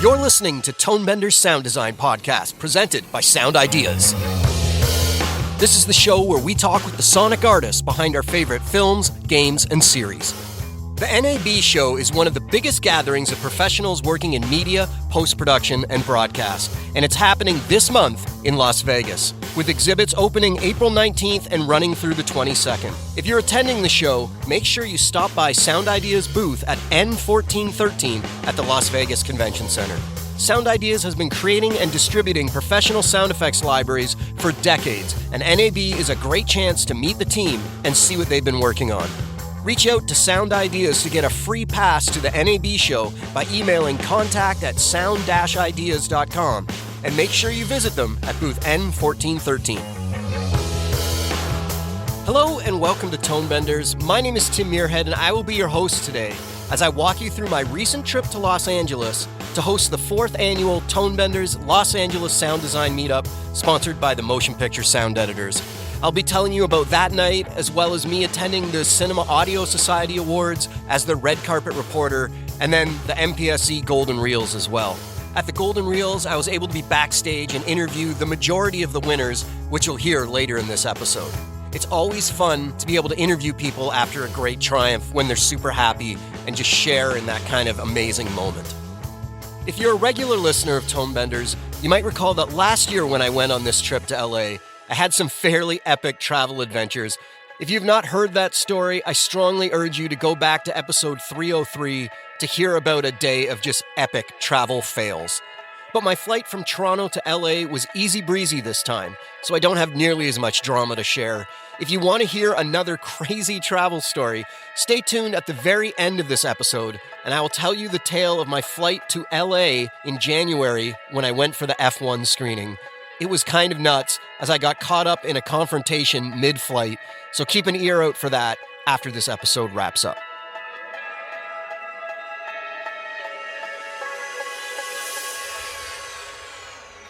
You're listening to Tonebenders Sound Design Podcast, presented by Sound Ideas. This is the show where we talk with the sonic artists behind our favorite films, games, and series. The NAB show is one of the biggest gatherings of professionals working in media, post-production, and broadcast, and it's happening this month in Las Vegas, with exhibits opening April 19th and running through the 22nd. If you're attending the show, make sure you stop by Sound Ideas booth at N1413 at the Las Vegas Convention Center. Sound Ideas has been creating and distributing professional sound effects libraries for decades, and NAB is a great chance to meet the team and see what they've been working on. Reach out to Sound Ideas to get a free pass to the NAB show by emailing contact@sound-ideas.com, and make sure you visit them at booth N1413. Hello and welcome to Tonebenders. My name is Tim Muirhead and I will be your host today as I walk you through my recent trip to Los Angeles to host the 4th annual Tonebenders Los Angeles Sound Design Meetup, sponsored by the Motion Picture Sound Editors. I'll be telling you about that night, as well as me attending the Cinema Audio Society Awards as the red carpet reporter, and then the MPSC Golden Reels as well. At the Golden Reels, I was able to be backstage and interview the majority of the winners, which you'll hear later in this episode. It's always fun to be able to interview people after a great triumph when they're super happy and just share in that kind of amazing moment. If you're a regular listener of Tonebenders, you might recall that last year when I went on this trip to LA, I had some fairly epic travel adventures. If you've not heard that story, I strongly urge you to go back to episode 303 to hear about a day of just epic travel fails. But my flight from Toronto to LA was easy breezy this time, so I don't have nearly as much drama to share. If you want to hear another crazy travel story, stay tuned at the very end of this episode, and I will tell you the tale of my flight to LA in January when I went for the F1 screening. It was kind of nuts as I got caught up in a confrontation mid-flight, so keep an ear out for that after this episode wraps up.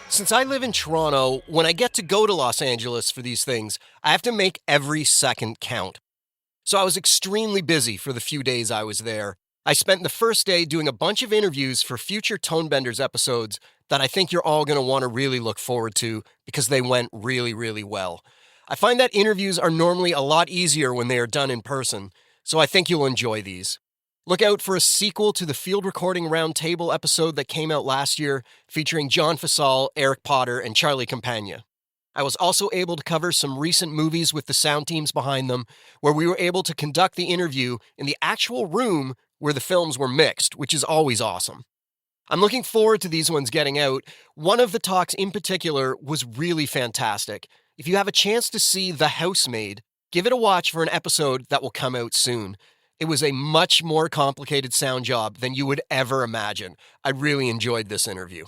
Since I live in Toronto, when I get to go to Los Angeles for these things, I have to make every second count. So I was extremely busy for the few days I was there. I spent the first day doing a bunch of interviews for future Tonebenders episodes that I think you're all going to want to really look forward to because they went really, really well. I find that interviews are normally a lot easier when they are done in person, so I think you'll enjoy these. Look out for a sequel to the Field Recording Roundtable episode that came out last year, featuring John Fasal, Eric Potter, and Charlie Campagna. I was also able to cover some recent movies with the sound teams behind them, where we were able to conduct the interview in the actual room where the films were mixed, which is always awesome. I'm looking forward to these ones getting out. One of the talks in particular was really fantastic. If you have a chance to see The Housemaid, give it a watch for an episode that will come out soon. It was a much more complicated sound job than you would ever imagine. I really enjoyed this interview.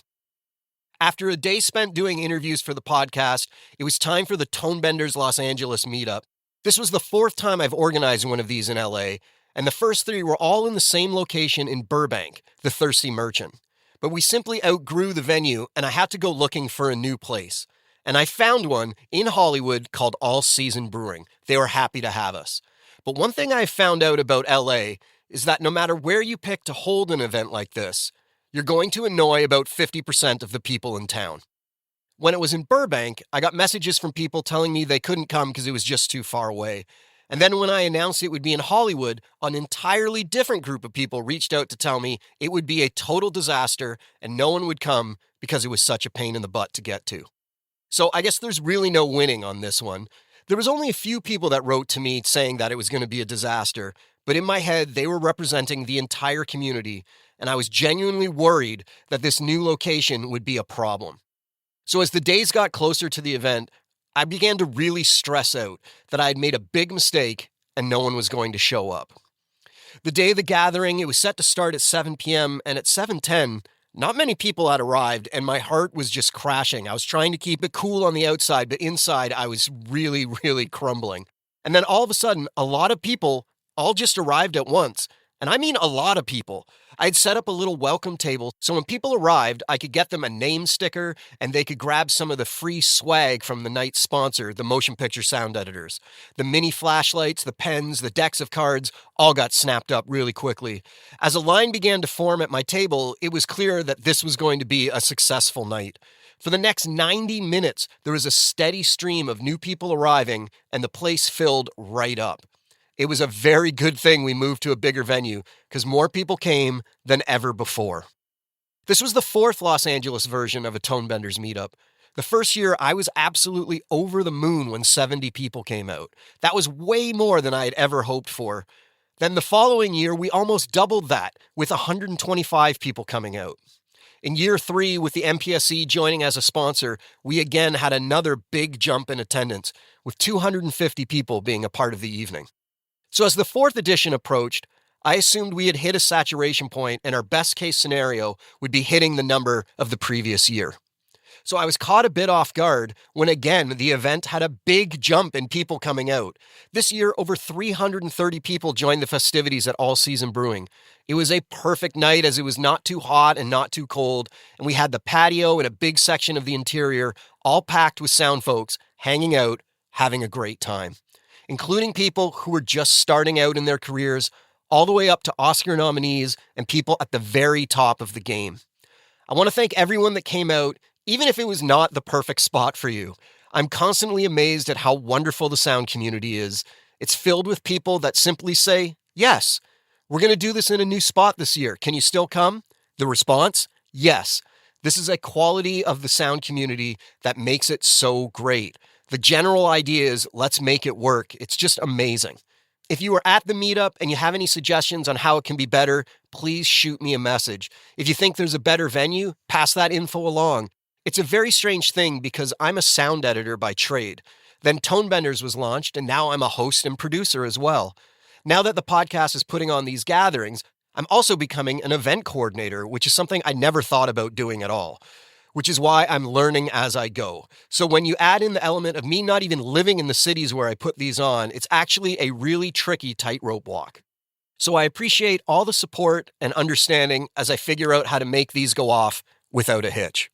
After a day spent doing interviews for the podcast, it was time for the Tonebenders Los Angeles meetup. This was the 4th time I've organized one of these in LA, and the first 3 were all in the same location in Burbank, the Thirsty Merchant. But we simply outgrew the venue, and I had to go looking for a new place. And I found one in Hollywood called All Season Brewing. They were happy to have us. But one thing I found out about LA is that no matter where you pick to hold an event like this, you're going to annoy about 50% of the people in town. When it was in Burbank, I got messages from people telling me they couldn't come because it was just too far away. And then when I announced it would be in Hollywood, an entirely different group of people reached out to tell me it would be a total disaster and no one would come because it was such a pain in the butt to get to. So I guess there's really no winning on this one. There was only a few people that wrote to me saying that it was going to be a disaster, but in my head, they were representing the entire community, and I was genuinely worried that this new location would be a problem. So as the days got closer to the event, I began to really stress out that I had made a big mistake and no one was going to show up. The day of the gathering, it was set to start at 7 p.m., and at 7:10, not many people had arrived, and my heart was just crashing. I was trying to keep it cool on the outside, but inside I was really, really crumbling. And then all of a sudden, a lot of people all just arrived at once, And I mean a lot of people. I'd set up a little welcome table so when people arrived, I could get them a name sticker and they could grab some of the free swag from the night's sponsor, the motion picture sound editors. The mini flashlights, the pens, the decks of cards all got snapped up really quickly. As a line began to form at my table, it was clear that this was going to be a successful night. For the next 90 minutes, there was a steady stream of new people arriving, and the place filled right up. It was a very good thing we moved to a bigger venue because more people came than ever before. This was the fourth Los Angeles version of a Tonebenders meetup. The first year, I was absolutely over the moon when 70 people came out. That was way more than I had ever hoped for. Then the following year, we almost doubled that with 125 people coming out. In year 3, with the MPSC joining as a sponsor, we again had another big jump in attendance, with 250 people being a part of the evening. So as the fourth edition approached, I assumed we had hit a saturation point and our best case scenario would be hitting the number of the previous year. So I was caught a bit off guard when again the event had a big jump in people coming out. This year, over 330 people joined the festivities at All Season Brewing. It was a perfect night as it was not too hot and not too cold, and we had the patio and a big section of the interior all packed with sound folks hanging out, having a great time, including people who were just starting out in their careers, all the way up to Oscar nominees and people at the very top of the game. I want to thank everyone that came out, even if it was not the perfect spot for you. I'm constantly amazed at how wonderful the sound community is. It's filled with people that simply say, yes, we're going to do this in a new spot this year. Can you still come? The response? Yes. This is a quality of the sound community that makes it so great. The general idea is let's make it work. It's just amazing. If you were at the meetup and you have any suggestions on how it can be better, please shoot me a message. If you think there's a better venue, pass that info along. It's a very strange thing because I'm a sound editor by trade. Then Tonebenders was launched, and now I'm a host and producer as well. Now that the podcast is putting on these gatherings, I'm also becoming an event coordinator, which is something I never thought about doing at all, which is why I'm learning as I go. So when you add in the element of me not even living in the cities where I put these on, it's actually a really tricky tightrope walk. So I appreciate all the support and understanding as I figure out how to make these go off without a hitch.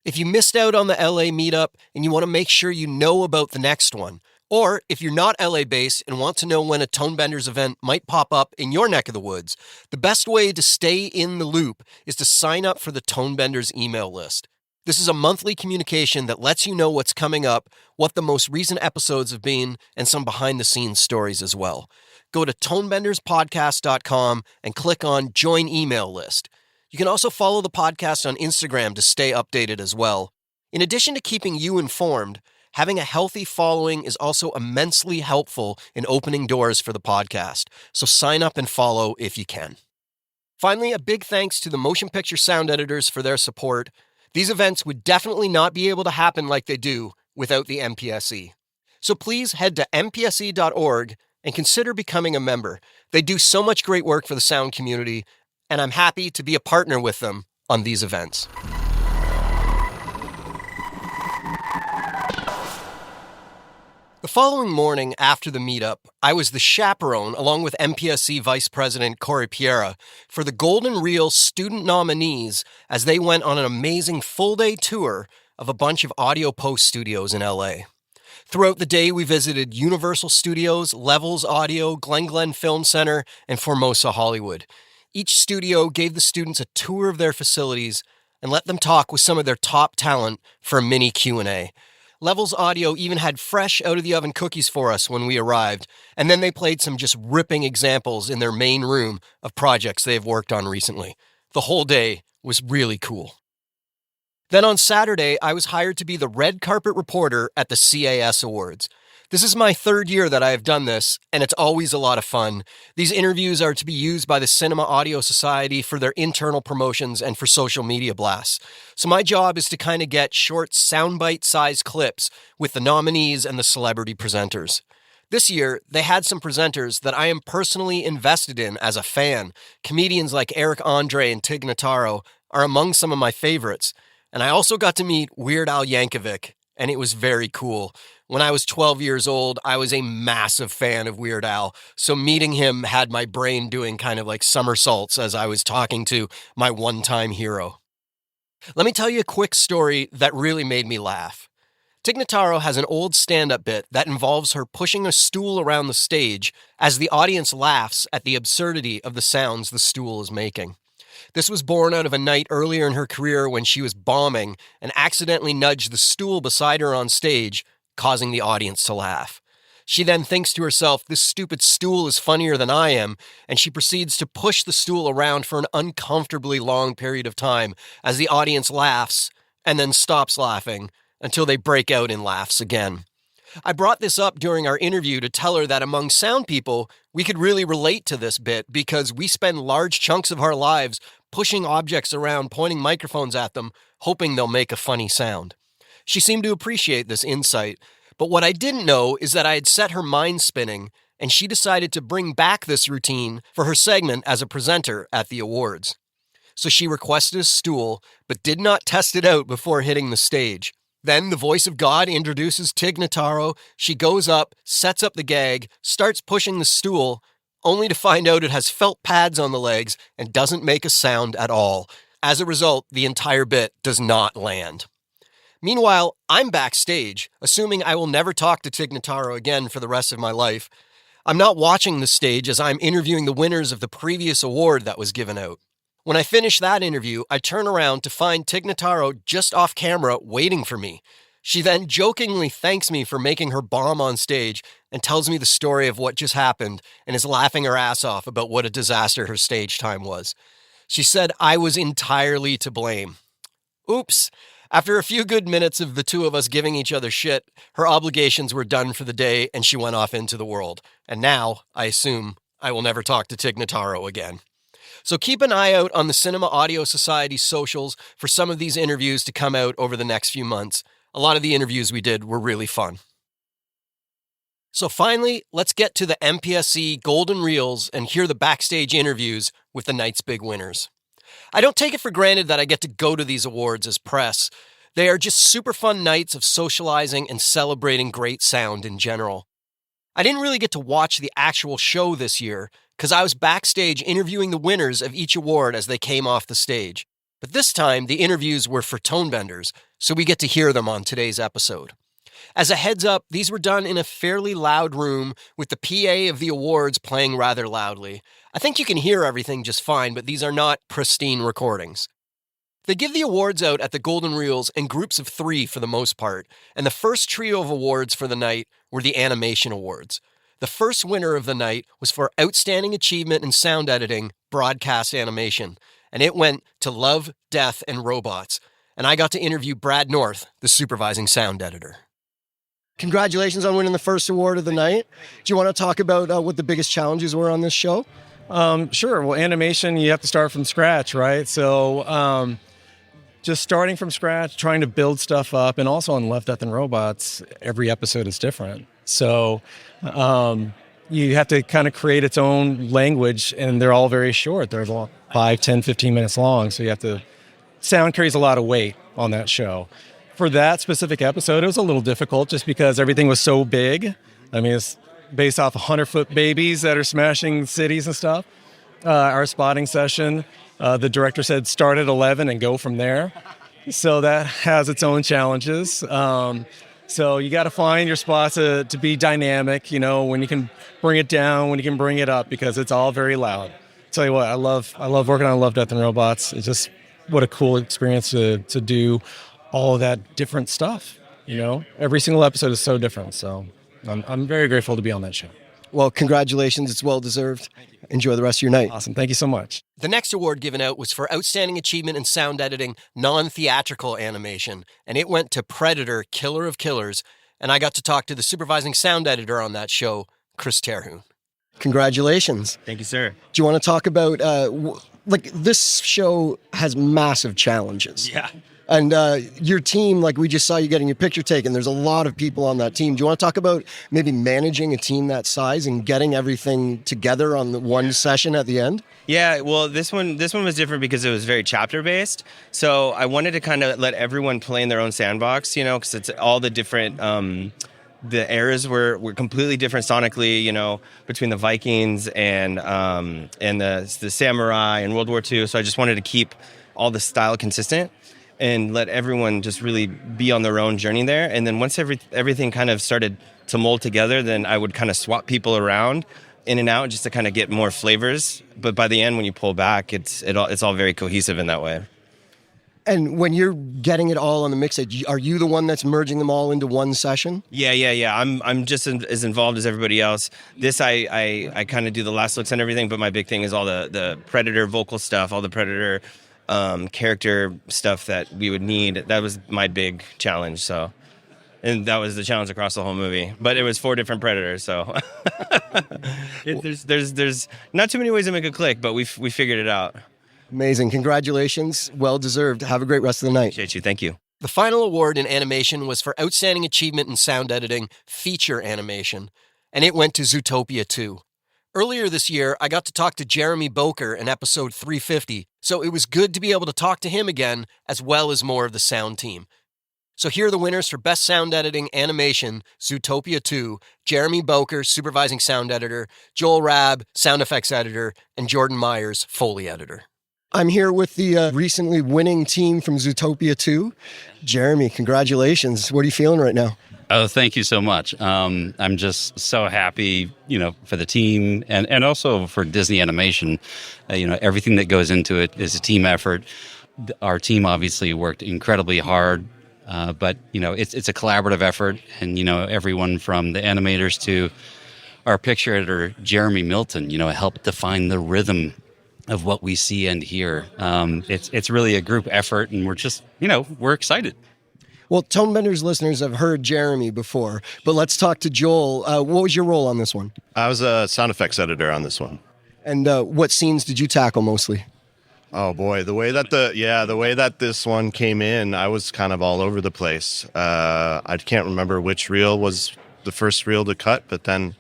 If you missed out on the LA meetup and you want to make sure you know about the next one, or if you're not LA based and want to know when a Tonebenders event might pop up in your neck of the woods, the best way to stay in the loop is to sign up for the Tonebenders email list. This is a monthly communication that lets you know what's coming up, what the most recent episodes have been, and some behind-the-scenes stories as well. Go to tonebenderspodcast.com and click on Join Email List. You can also follow the podcast on Instagram to stay updated as well. In addition to keeping you informed, having a healthy following is also immensely helpful in opening doors for the podcast, so sign up and follow if you can. Finally, a big thanks to the motion picture sound editors for their support. These events would definitely not be able to happen like they do without the MPSC. So please head to mpse.org and consider becoming a member. They do so much great work for the sound community, and I'm happy to be a partner with them on these events. The following morning after the meetup, I was the chaperone along with MPSC Vice President Corey Piera for the Golden Reel student nominees as they went on an amazing full-day tour of a bunch of audio post studios in LA. Throughout the day, we visited Universal Studios, Levels Audio, Glen Film Center, and Formosa Hollywood. Each studio gave the students a tour of their facilities and let them talk with some of their top talent for a mini Q&A. Levels Audio even had fresh out-of-the-oven cookies for us when we arrived, and then they played some just ripping examples in their main room of projects they've worked on recently. The whole day was really cool. Then on Saturday, I was hired to be the red carpet reporter at the CAS Awards. This is my third year that I have done this, and it's always a lot of fun. These interviews are to be used by the Cinema Audio Society for their internal promotions and for social media blasts. So my job is to kind of get short soundbite-sized clips with the nominees and the celebrity presenters. This year, they had some presenters that I am personally invested in as a fan. Comedians like Eric Andre and Tig Notaro are among some of my favorites. And I also got to meet Weird Al Yankovic, and it was very cool. When I was 12 years old, I was a massive fan of Weird Al, so meeting him had my brain doing kind of like somersaults as I was talking to my one-time hero. Let me tell you a quick story that really made me laugh. Tig Notaro has an old stand-up bit that involves her pushing a stool around the stage as the audience laughs at the absurdity of the sounds the stool is making. This was born out of a night earlier in her career when she was bombing and accidentally nudged the stool beside her on stage, causing the audience to laugh. She then thinks to herself, this stupid stool is funnier than I am, and she proceeds to push the stool around for an uncomfortably long period of time as the audience laughs and then stops laughing until they break out in laughs again. I brought this up during our interview to tell her that among sound people, we could really relate to this bit because we spend large chunks of our lives pushing objects around, pointing microphones at them, hoping they'll make a funny sound. She seemed to appreciate this insight, but what I didn't know is that I had set her mind spinning, and she decided to bring back this routine for her segment as a presenter at the awards. So she requested a stool, but did not test it out before hitting the stage. Then the voice of God introduces Tig Notaro. She goes up, sets up the gag, starts pushing the stool, only to find out it has felt pads on the legs and doesn't make a sound at all. As a result, the entire bit does not land. Meanwhile, I'm backstage, assuming I will never talk to Tig Notaro again for the rest of my life. I'm not watching the stage as I'm interviewing the winners of the previous award that was given out. When I finish that interview, I turn around to find Tig Notaro just off camera waiting for me. She then jokingly thanks me for making her bomb on stage and tells me the story of what just happened and is laughing her ass off about what a disaster her stage time was. She said I was entirely to blame. Oops. After a few good minutes of the two of us giving each other shit, her obligations were done for the day and she went off into the world. And now, I assume, I will never talk to Tig Notaro again. So keep an eye out on the Cinema Audio Society's socials for some of these interviews to come out over the next few months. A lot of the interviews we did were really fun. So finally, let's get to the MPSC Golden Reels and hear the backstage interviews with the night's big winners. I don't take it for granted that I get to go to these awards as press. They are just super fun nights of socializing and celebrating great sound in general. I didn't really get to watch the actual show this year because I was backstage interviewing the winners of each award as they came off the stage. But this time, the interviews were for Tonebenders, so we get to hear them on today's episode. As a heads up, these were done in a fairly loud room with the PA of the awards playing rather loudly. I think you can hear everything just fine, but these are not pristine recordings. They give the awards out at the Golden Reels in groups of 3 for the most part, and the first trio of awards for the night were the Animation Awards. The first winner of the night was for Outstanding Achievement in Sound Editing, Broadcast Animation, and it went to Love, Death, and Robots, and I got to interview Brad North, the supervising sound editor. Congratulations on winning the first award of the night. Do you want to talk about what the biggest challenges were on this show? Sure. Well, animation, you have to start from scratch, right? So just starting from scratch, trying to build stuff up, and also on Love, Death, and Robots, every episode is different. So you have to kind of create its own language, and they're all very short. They're 5, 10, 15 minutes long, so you have to... Sound carries a lot of weight on that show. For that specific episode, it was a little difficult just because everything was so big. I mean, it's based off 100-foot babies that are smashing cities and stuff. Our spotting session, the director said start at 11 and go from there. So that has its own challenges. So you got to find your spots to be dynamic, you know, when you can bring it down, when you can bring it up, because it's all very loud. Tell you what, I love working on Love, Death, and Robots. It's just what a cool experience to do all of that different stuff. You know, every single episode is so different. So I'm very grateful to be on that show. Well, congratulations. It's well-deserved. Enjoy the rest of your night. Awesome. Thank you so much. The next award given out was for Outstanding Achievement in Sound Editing, Non-Theatrical Animation, and it went to Predator, Killer of Killers, and I got to talk to the supervising sound editor on that show, Chris Terhune. Congratulations. Thank you, sir. Do you want to talk about, this show has massive challenges. Yeah. And your team, like we just saw you getting your picture taken, there's a lot of people on that team. Do you want to talk about maybe managing a team that size and getting everything together on the one session at the end? Yeah, well, this one was different because it was very chapter based. So I wanted to kind of let everyone play in their own sandbox, because it's all the different. The eras were completely different sonically, between the Vikings and the samurai and World War II. So I just wanted to keep all the style consistent and let everyone just really be on their own journey there. And then once everything kind of started to mold together, then I would kind of swap people around in and out just to kind of get more flavors. But by the end, when you pull back, it's all very cohesive in that way. And when you're getting it all on the mix, are you the one that's merging them all into one session? Yeah. I'm just as involved as everybody else. This, I kind of do the last looks and everything, but my big thing is all the Predator vocal stuff, all the Predator character stuff that we would need. That was my big challenge, so... And that was the challenge across the whole movie. But it was 4 different Predators, so... There's not too many ways to make a click, but we figured it out. Amazing. Congratulations. Well deserved. Have a great rest of the night. Appreciate you. Thank you. The final award in animation was for Outstanding Achievement in Sound Editing, Feature Animation, and it went to Zootopia 2. Earlier this year, I got to talk to Jeremy Boker in episode 350, so it was good to be able to talk to him again, as well as more of the sound team. So here are the winners for Best Sound Editing Animation, Zootopia 2, Jeremy Boker, Supervising Sound Editor, Joel Rabb, Sound Effects Editor, and Jordan Myers, Foley Editor. I'm here with the recently winning team from Zootopia 2. Jeremy, congratulations. What are you feeling right now? Oh, thank you so much. I'm just so happy, for the team and also for Disney Animation. Everything that goes into it is a team effort. Our team obviously worked incredibly hard. But it's a collaborative effort, and everyone from the animators to our picture editor Jeremy Milton, helped define the rhythm of what we see and hear. It's really a group effort, and we're just we're excited. Well, Tonebenders listeners have heard Jeremy before, but let's talk to Joel. What was your role on this one? I was a sound effects editor on this one. And what scenes did you tackle mostly? Oh boy, the way that this one came in, I was kind of all over the place. I can't remember which reel was the first reel to cut, but then,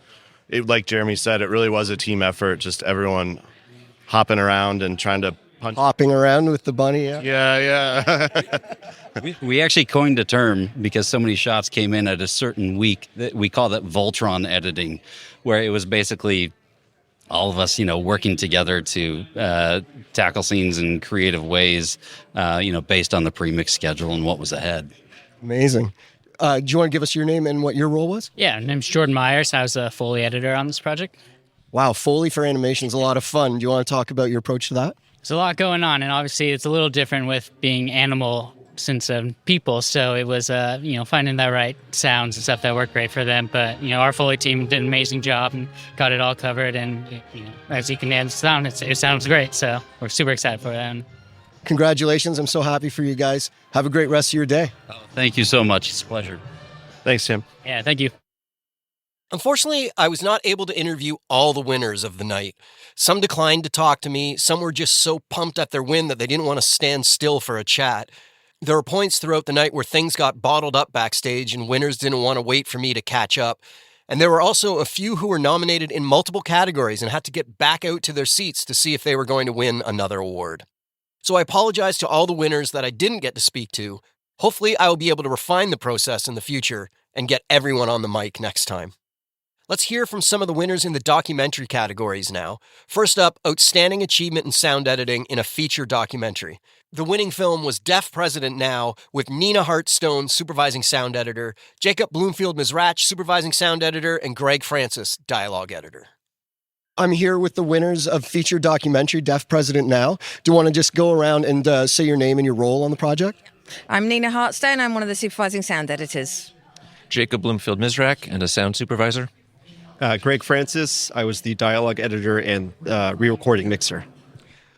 like Jeremy said, it really was a team effort. Just everyone hopping around and trying to punch. Hopping around with the bunny, yeah. Yeah. We actually coined a term because so many shots came in at a certain week that we call that Voltron editing, where it was basically all of us, working together to tackle scenes in creative ways, based on the pre-mix schedule and what was ahead. Amazing. Do you want to give us your name and what your role was? Yeah, my name's Jordan Myers. I was a Foley editor on this project. Wow, Foley for animation is a lot of fun. Do you want to talk about your approach to that? There's a lot going on, and obviously it's a little different with being animal since people, so it was finding the right sounds and stuff that worked great for them. But our Foley team did an amazing job and got it all covered, and as you can hear the sound, it sounds great. So we're super excited for that. Congratulations! I'm so happy for you guys. Have a great rest of your day. Oh, thank you so much. It's a pleasure. Thanks, Tim. Yeah, thank you. Unfortunately, I was not able to interview all the winners of the night. Some declined to talk to me. Some were just so pumped at their win that they didn't want to stand still for a chat. There were points throughout the night where things got bottled up backstage and winners didn't want to wait for me to catch up. And there were also a few who were nominated in multiple categories and had to get back out to their seats to see if they were going to win another award. So I apologize to all the winners that I didn't get to speak to. Hopefully I will be able to refine the process in the future and get everyone on the mic next time. Let's hear from some of the winners in the documentary categories now. First up, Outstanding Achievement in Sound Editing in a Feature Documentary. The winning film was Deaf President Now, with Nina Hartstone, Supervising Sound Editor, Jacob Bloomfield-Mizrach, Supervising Sound Editor, and Greg Francis, Dialogue Editor. I'm here with the winners of Feature Documentary, Deaf President Now. Do you want to just go around and say your name and your role on the project? I'm Nina Hartstone. I'm one of the Supervising Sound Editors. Jacob Bloomfield-Mizrach, and a Sound Supervisor. Greg Francis. I was the dialogue editor and re-recording mixer.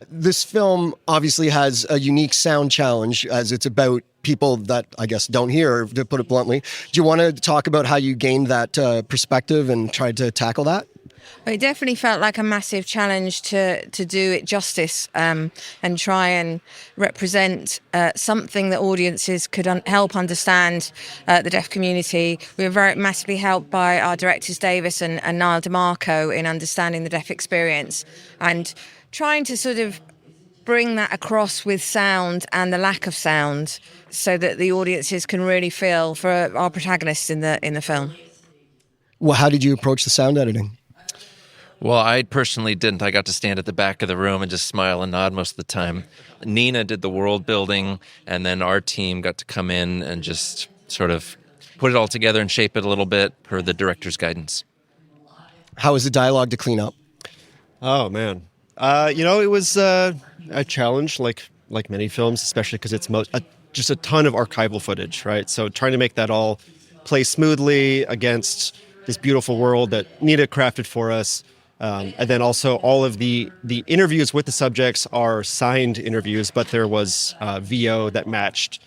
This film obviously has a unique sound challenge as it's about people that I guess don't hear, to put it bluntly. Do you want to talk about how you gained that perspective and tried to tackle that? It definitely felt like a massive challenge to do it justice, and try and represent something that audiences could help understand the deaf community. We were very massively helped by our directors Davis and Niall DeMarco in understanding the deaf experience and trying to sort of bring that across with sound and the lack of sound so that the audiences can really feel for our protagonists in the film. Well, how did you approach the sound editing? Well, I personally didn't. I got to stand at the back of the room and just smile and nod most of the time. Nina did the world building, and then our team got to come in and just sort of put it all together and shape it a little bit per the director's guidance. How was the dialogue to clean up? Oh, man. It was a challenge, like many films, especially because it's just a ton of archival footage, right? So trying to make that all play smoothly against this beautiful world that Nina crafted for us. And then also all of the interviews with the subjects are signed interviews, but there was VO that matched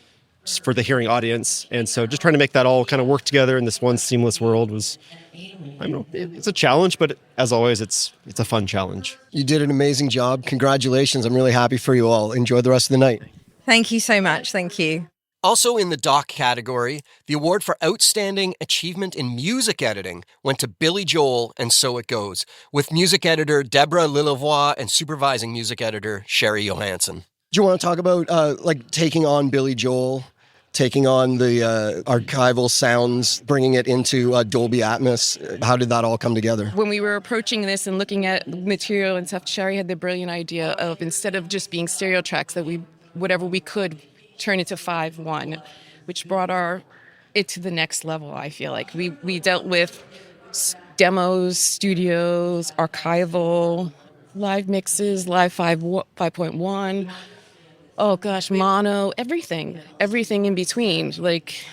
for the hearing audience. And so just trying to make that all kind of work together in this one seamless world was, I don't know, it's a challenge, but as always, it's a fun challenge. You did an amazing job. Congratulations. I'm really happy for you all. Enjoy the rest of the night. Thank you so much. Thank you. Also in the doc category, the award for Outstanding Achievement in Music Editing went to Billy Joel and So It Goes, with music editor Deborah Lillevoix and supervising music editor Sherry Johansson. Do you want to talk about taking on Billy Joel, taking on the archival sounds, bringing it into Dolby Atmos? How did that all come together? When we were approaching this and looking at material and stuff, Sherry had the brilliant idea of, instead of just being stereo tracks, that whatever we could turn it to 5:1, which brought it to the next level. I feel like we dealt with demos, studios, archival, live mixes, live 5.1. Oh gosh, mono, everything in between. Like,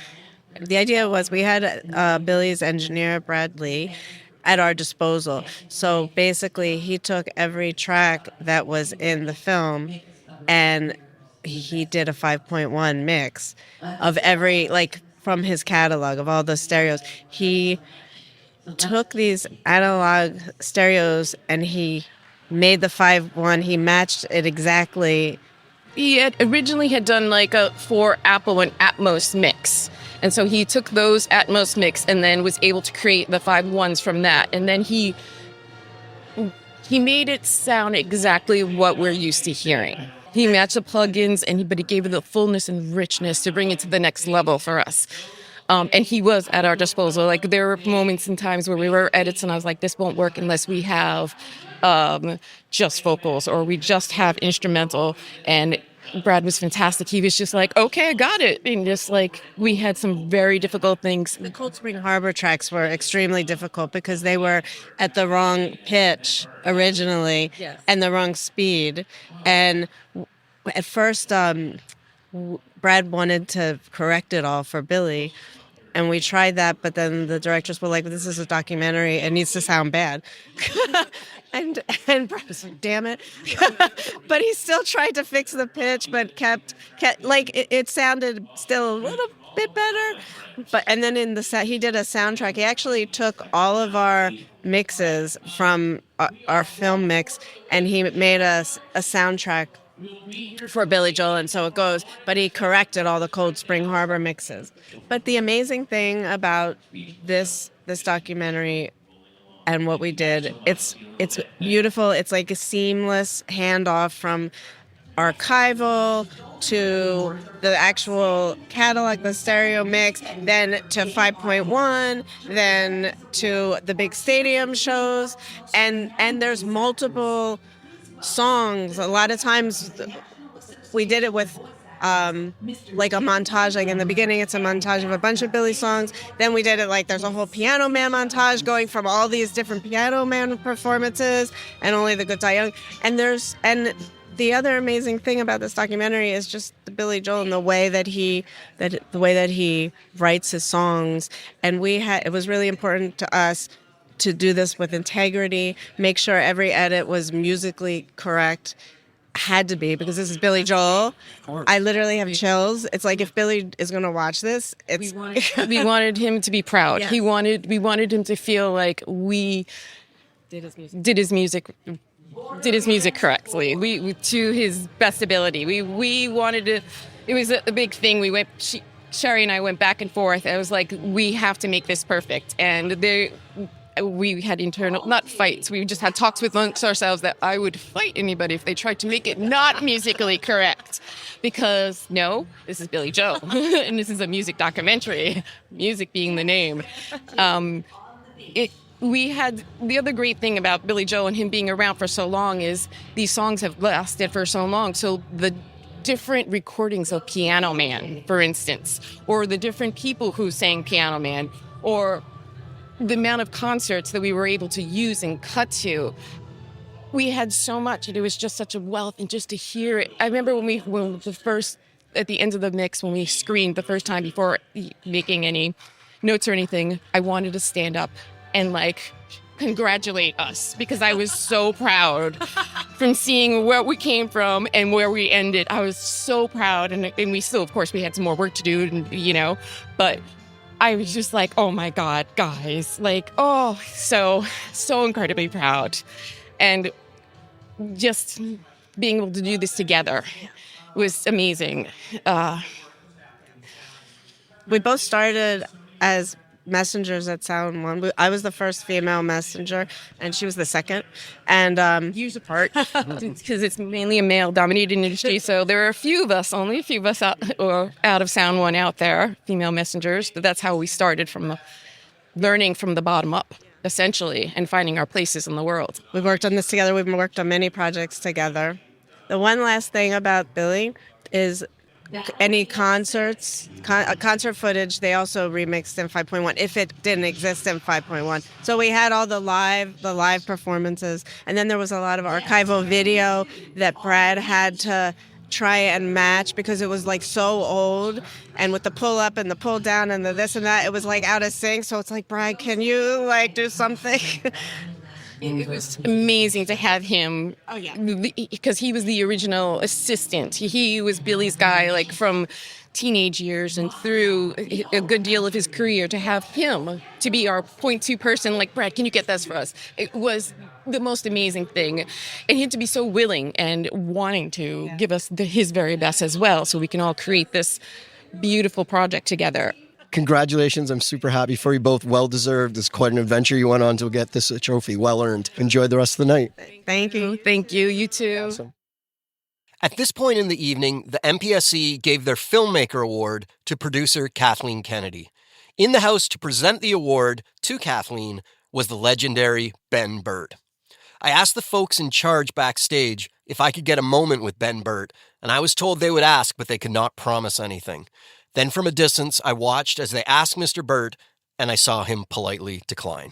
the idea was we had Billy's engineer, Brad Lee, at our disposal. So basically, he took every track that was in the film and he did a 5.1 mix of every, from his catalog of all the stereos. He took these analog stereos and he made the 5.1. He matched it exactly. He originally had done for Apple an Atmos mix. And so he took those Atmos mix and then was able to create the 5.1s from that. And then he made it sound exactly what we're used to hearing. He matched the plugins, but he gave it the fullness and richness to bring it to the next level for us. And he was at our disposal. There were moments and times where we were edits and I was like, this won't work unless we have just vocals or we just have instrumental. And Brad was fantastic. He was just like, okay, I got it. And just we had some very difficult things. The Cold Spring Harbor tracks were extremely difficult because they were at the wrong pitch originally. Yes. And the wrong speed. And at first, Brad wanted to correct it all for Billy. And we tried that, but then the directors were like, this is a documentary. It needs to sound bad. and Brad was like, damn it. But he still tried to fix the pitch, but kept it sounded still a little bit better. And then he did a soundtrack. He actually took all of our mixes from our film mix, and he made us a soundtrack for Billy Joel and So It Goes, but he corrected all the Cold Spring Harbor mixes. But the amazing thing about this documentary and what we did, it's beautiful. It's like a seamless handoff from archival to the actual catalog, the stereo mix, then to 5.1, then to the big stadium shows, and there's multiple songs. A lot of times we did it with a montage. In the beginning it's a montage of a bunch of Billy songs. Then we did it there's a whole Piano Man montage going from all these different Piano Man performances and Only the Good Die Young. And the other amazing thing about this documentary is just the Billy Joel and the way that he writes his songs. And it was really important to us to do this with integrity, make sure every edit was musically correct. Had to be, because this is Billy Joel. I literally have chills. It's like if Billy is going to watch this, we wanted him to be proud. Yeah. We wanted him to feel like we did his music correctly. We to his best ability. We wanted to. It was a big thing. Sherry and I went back and forth. I was like, we have to make this perfect. And we had internal, not fights. We just had talks amongst ourselves that I would fight anybody if they tried to make it not musically correct. Because no, this is Billy Joe, and this is a music documentary. Music being the name. We had the other great thing about Billy Joe and him being around for so long is these songs have lasted for so long. So the different recordings of Piano Man, for instance, or the different people who sang Piano Man, or the amount of concerts that we were able to use and cut to. We had so much, and it was just such a wealth, and just to hear it. I remember at the end of the mix, when we screened the first time before making any notes or anything, I wanted to stand up and congratulate us, because I was so proud from seeing where we came from and where we ended. I was so proud, and we still, of course, we had some more work to do, and but I was just like, oh my God, guys, so incredibly proud. And just being able to do this together was amazing. We both started as messengers at Sound One. I was the first female messenger, and she was the second. And Years apart, because it's mainly a male-dominated industry. So there are only a few of us out of Sound One out there, female messengers. But that's how we started, from learning from the bottom up, essentially, and finding our places in the world. we've worked on this together. We've worked on many projects together. The one last thing about Billy is any concert footage, they also remixed in 5.1 if it didn't exist in 5.1. So we had all the live performances, and then there was a lot of archival video that Brad had to try and match because it was so old, and with the pull up and the pull down and the this and that, it was out of sync. So it's Brad, can you do something? It was amazing to have him. Oh yeah, because he was the original assistant. He was Billy's guy, from teenage years and through a good deal of his career. To have him to be our point-to person, Brad, can you get this for us? It was the most amazing thing, and him to be so willing and wanting to give us his very best as well, so we can all create this beautiful project together. Congratulations. I'm super happy for you both. Well-deserved. It's quite an adventure you went on to get this trophy. Well-earned. Enjoy the rest of the night. Thank you. Thank you. You too. Awesome. At this point in the evening, the MPSC gave their Filmmaker Award to producer Kathleen Kennedy. In the house to present the award to Kathleen was the legendary Ben Burtt. I asked the folks in charge backstage if I could get a moment with Ben Burtt, and I was told they would ask, but they could not promise anything. Then from a distance, I watched as they asked Mr. Burtt, and I saw him politely decline.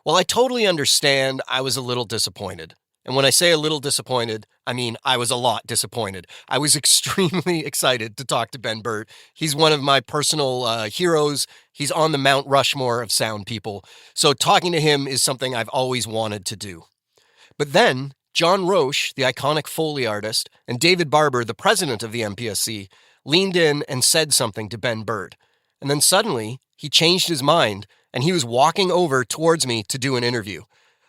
While I totally understand, I was a little disappointed. And when I say a little disappointed, I mean I was a lot disappointed. I was extremely excited to talk to Ben Burtt. He's one of my personal heroes. He's on the Mount Rushmore of sound people. So talking to him is something I've always wanted to do. But then, John Roche, the iconic Foley artist, and David Barber, the president of the MPSC, leaned in and said something to Ben Burtt. And then suddenly, he changed his mind, and he was walking over towards me to do an interview.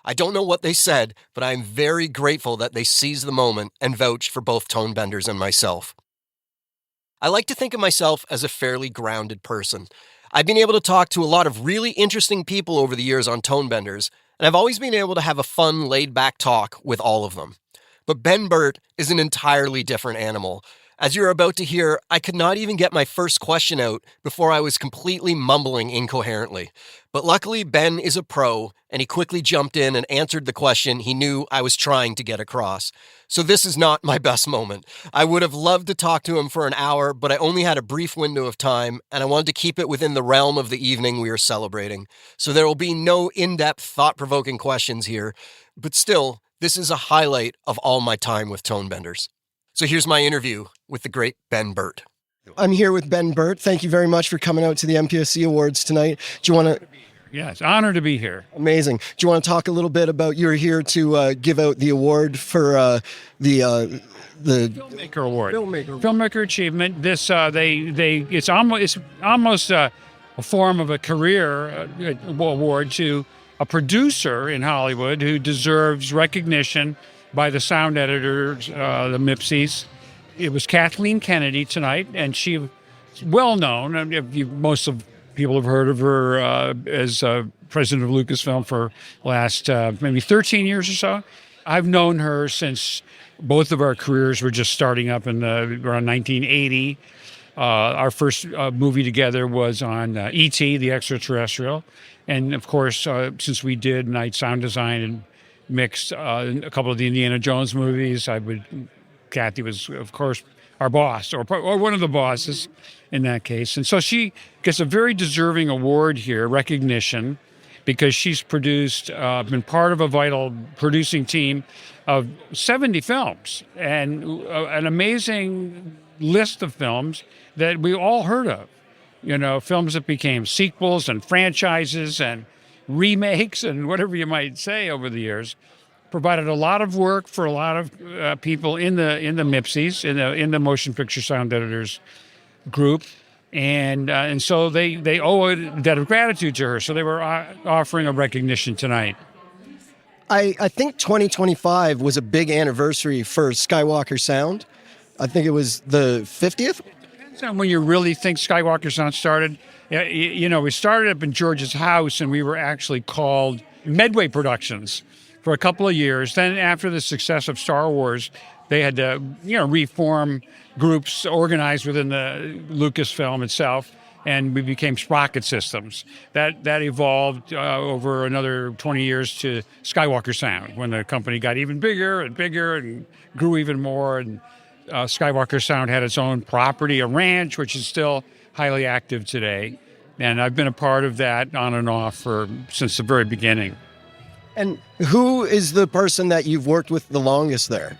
I don't know what they said, but I am very grateful that they seized the moment and vouched for both Tonebenders and myself. I like to think of myself as a fairly grounded person. I've been able to talk to a lot of really interesting people over the years on Tonebenders, and I've always been able to have a fun, laid-back talk with all of them. But Ben Burtt is an entirely different animal. As you're about to hear, I could not even get my first question out before I was completely mumbling incoherently. But luckily, Ben is a pro, and he quickly jumped in and answered the question he knew I was trying to get across. So this is not my best moment. I would have loved to talk to him for an hour, but I only had a brief window of time, and I wanted to keep it within the realm of the evening we are celebrating. So there will be no in-depth, thought-provoking questions here, but still, this is a highlight of all my time with Tonebenders. So here's my interview with the great Ben Burtt. I'm here with Ben Burtt. Thank you very much for coming out to the MPSC Awards tonight. Do you want to... Yes, honored to be here. Amazing. Do you want to talk a little bit about you're here to give out the award for the Filmmaker Award. Filmmaker Achievement. This it's almost a form of a career award to a producer in Hollywood who deserves recognition by the sound editors, the MIPSIs. It was Kathleen Kennedy tonight, and she well known. I mean, most of people have heard of her as president of Lucasfilm for the last maybe 13 years or so. I've known her since both of our careers were just starting up in around 1980. Our first movie together was on E.T., the Extraterrestrial. And of course, since we did night sound design and mixed a couple of the Indiana Jones movies, Kathy was, of course, our boss, or one of the bosses in that case. And so she gets a very deserving award here, recognition, because she's been part of a vital producing team of 70 films and an amazing list of films that we all heard of. Films that became sequels and franchises and remakes and whatever you might say over the years. Provided a lot of work for a lot of people in the MIPSIs, in the Motion Picture Sound Editors group, and so they owe a debt of gratitude to her. So they were offering a recognition tonight. I think 2025 was a big anniversary for Skywalker Sound. I think it was the 50th. Depends on when you really think Skywalker Sound started. We started up in George's house, and we were actually called Medway Productions for a couple of years. Then after the success of Star Wars, they had to, reform groups organized within the Lucasfilm itself, and we became Sprocket Systems. That evolved over another 20 years to Skywalker Sound, when the company got even bigger and grew even more. And Skywalker Sound had its own property, a ranch, which is still highly active today. And I've been a part of that on and off since the very beginning. And who is the person that you've worked with the longest there?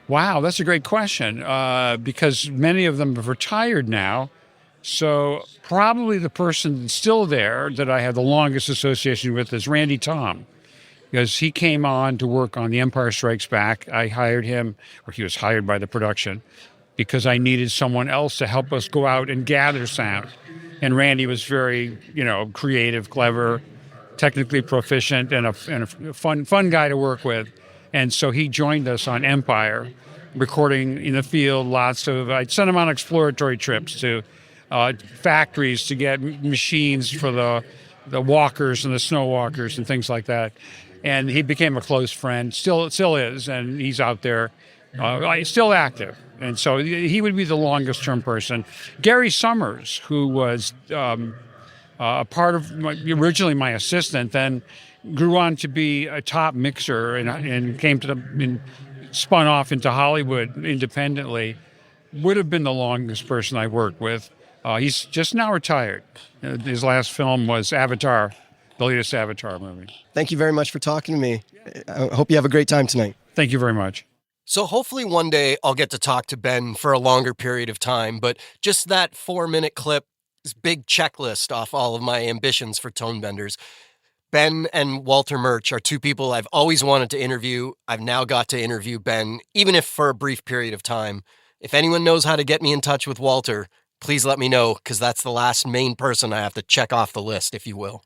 Wow, that's a great question, because many of them have retired now. So probably the person still there that I have the longest association with is Randy Tom, because he came on to work on The Empire Strikes Back. I hired him, or he was hired by the production, because I needed someone else to help us go out and gather sound. And Randy was very, creative, clever, technically proficient, and a fun guy to work with. And so he joined us on Empire, recording in the field. I'd send him on exploratory trips to factories to get machines for the walkers and the snow walkers and things like that. And he became a close friend, still is, and he's out there, still active. And so he would be the longest term person. Gary Summers, who was a part of originally my assistant, then grew on to be a top mixer and came to spun off into Hollywood independently, would have been the longest person I worked with. He's just now retired. His last film was Avatar, the latest Avatar movie. Thank you very much for talking to me. I hope you have a great time tonight. Thank you very much. So hopefully one day I'll get to talk to Ben for a longer period of time, but just that 4-minute clip, this big checklist off all of my ambitions for Tonebenders. Ben and Walter Murch are two people I've always wanted to interview. I've now got to interview Ben, even if for a brief period of time. If anyone knows how to get me in touch with Walter, please let me know, because that's the last main person I have to check off the list, if you will.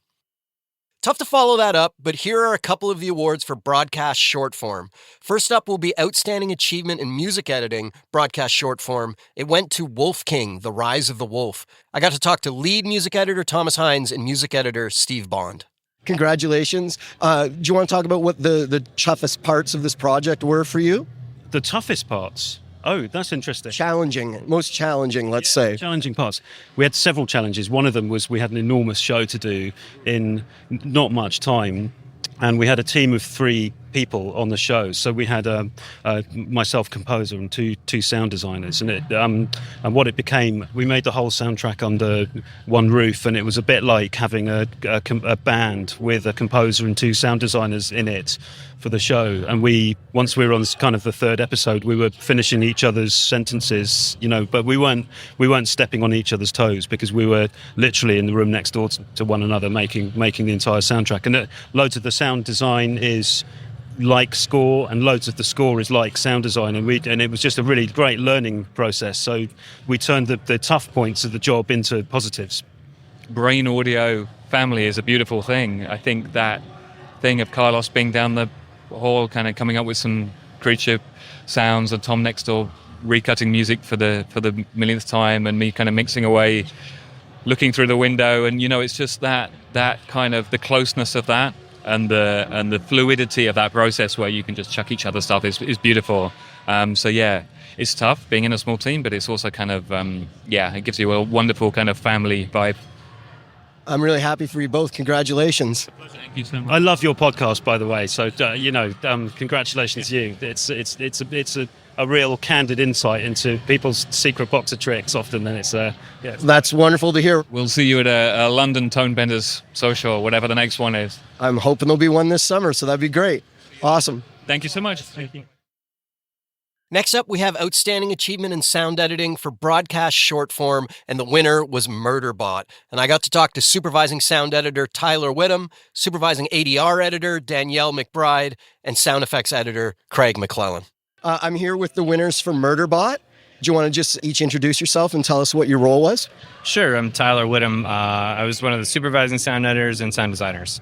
Tough to follow that up, but here are a couple of the awards for broadcast short form. First up will be Outstanding Achievement in Music Editing, broadcast short form. It went to Wolf King, The Rise of the Wolf. I got to talk to lead music editor Thomas Hines and music editor Steve Bond. Congratulations. Do you want to talk about what the toughest parts of this project were for you? The toughest parts? Oh, that's interesting. Most challenging, let's say. Challenging parts. We had several challenges. One of them was we had an enormous show to do in not much time. And we had a team of 3 people on the show. So we had myself, composer, and two sound designers. And what it became, we made the whole soundtrack under one roof, and it was a bit like having a band with a composer and 2 sound designers in it for the show. And once we were on kind of the 3rd episode, we were finishing each other's sentences, but we weren't stepping on each other's toes, because we were literally in the room next door to one another making the entire soundtrack. And loads of the sound design is like score, and loads of the score is like sound design, and it was just a really great learning process. So we turned the tough points of the job into positives. Brain Audio family is a beautiful thing. I think that thing of Carlos being down the hall, kind of coming up with some creature sounds, and Tom next door recutting music for the millionth time, and me kind of mixing away, looking through the window, and it's just that kind of the closeness of that and the fluidity of that process where you can just chuck each other stuff is beautiful. So yeah, it's tough being in a small team, but it's also kind of it gives you a wonderful kind of family vibe. I'm really happy for you both. Congratulations. Thank you so much. I love your podcast, by the way. So congratulations to you. It's a real candid insight into people's secret box of tricks often, and it's That's wonderful to hear. We'll see you at a London Tonebenders social, whatever the next one is. I'm hoping there'll be one this summer, so that'd be great. Awesome. Thank you so much. Thank you. Next up, we have Outstanding Achievement in Sound Editing for Broadcast Short Form, and the winner was Murderbot. And I got to talk to Supervising Sound Editor Tyler Whittam, Supervising ADR Editor Danielle McBride, and Sound Effects Editor Craig McClellan. I'm here with the winners for Murderbot. Do you want to just each introduce yourself and tell us what your role was? Sure, I'm Tyler Whittam. I was one of the supervising sound editors and sound designers.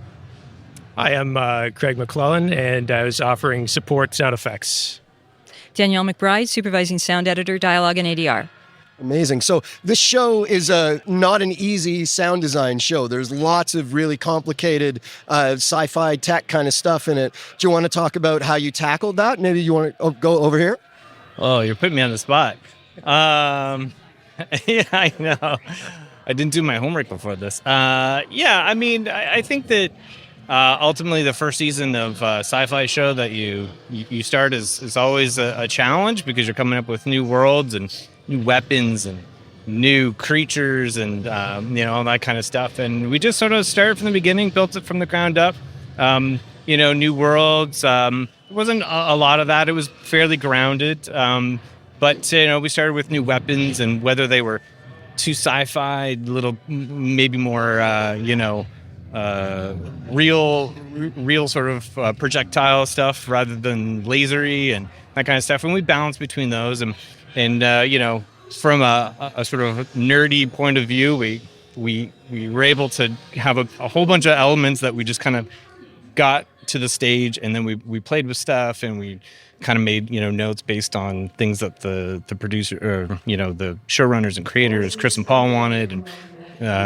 I am Craig McClellan, and I was offering support sound effects. Danielle McBride, Supervising Sound Editor, Dialogue and ADR. Amazing. So this show is not an easy sound design show. There's lots of really complicated sci-fi tech kind of stuff in it. Do you want to talk about how you tackled that? Maybe you want to go over here? Oh, you're putting me on the spot. Yeah, I know. I didn't do my homework before this. I think that ultimately the first season of a sci-fi show that you start is always a challenge, because you're coming up with new worlds and new weapons and new creatures and all that kind of stuff. And we just sort of started from the beginning, built it from the ground up. New worlds. It wasn't a lot of that. It was fairly grounded. But we started with new weapons, and whether they were too sci-fi, little maybe more real sort of projectile stuff rather than lasery and that kind of stuff. And we balanced between those, and from a sort of nerdy point of view, we were able to have a whole bunch of elements that we just kind of got to the stage, and then we played with stuff, and we kind of made notes based on things that the producer or the showrunners and creators, Chris and Paul, wanted, and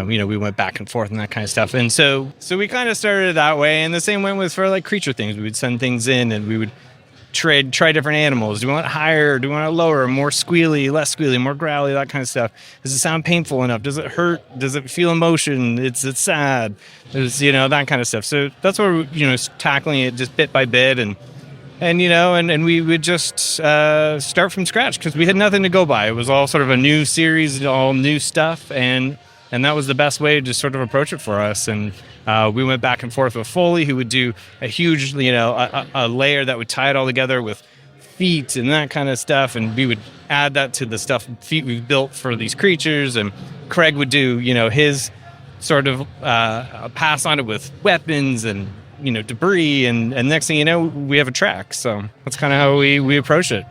we went back and forth and that kind of stuff. And so we kind of started it that way, and the same went with for like creature things. We would send things in, and we would try different animals. Do we want it higher? Do we want it lower? More squealy, less squealy, more growly, that kind of stuff. Does it sound painful enough? Does it hurt? Does it feel emotion? It's sad. There's that kind of stuff. So that's where we're tackling it just bit by bit, and we would just start from scratch, because we had nothing to go by. It was all sort of a new series, all new stuff, and that was the best way to just sort of approach it for us. And we went back and forth with Foley, who would do a huge, a layer that would tie it all together with feet and that kind of stuff. And we would add that to the feet we've built for these creatures. And Craig would do, his sort of pass on it with weapons and, debris. And next thing you know, we have a track. So that's kind of how we approach it.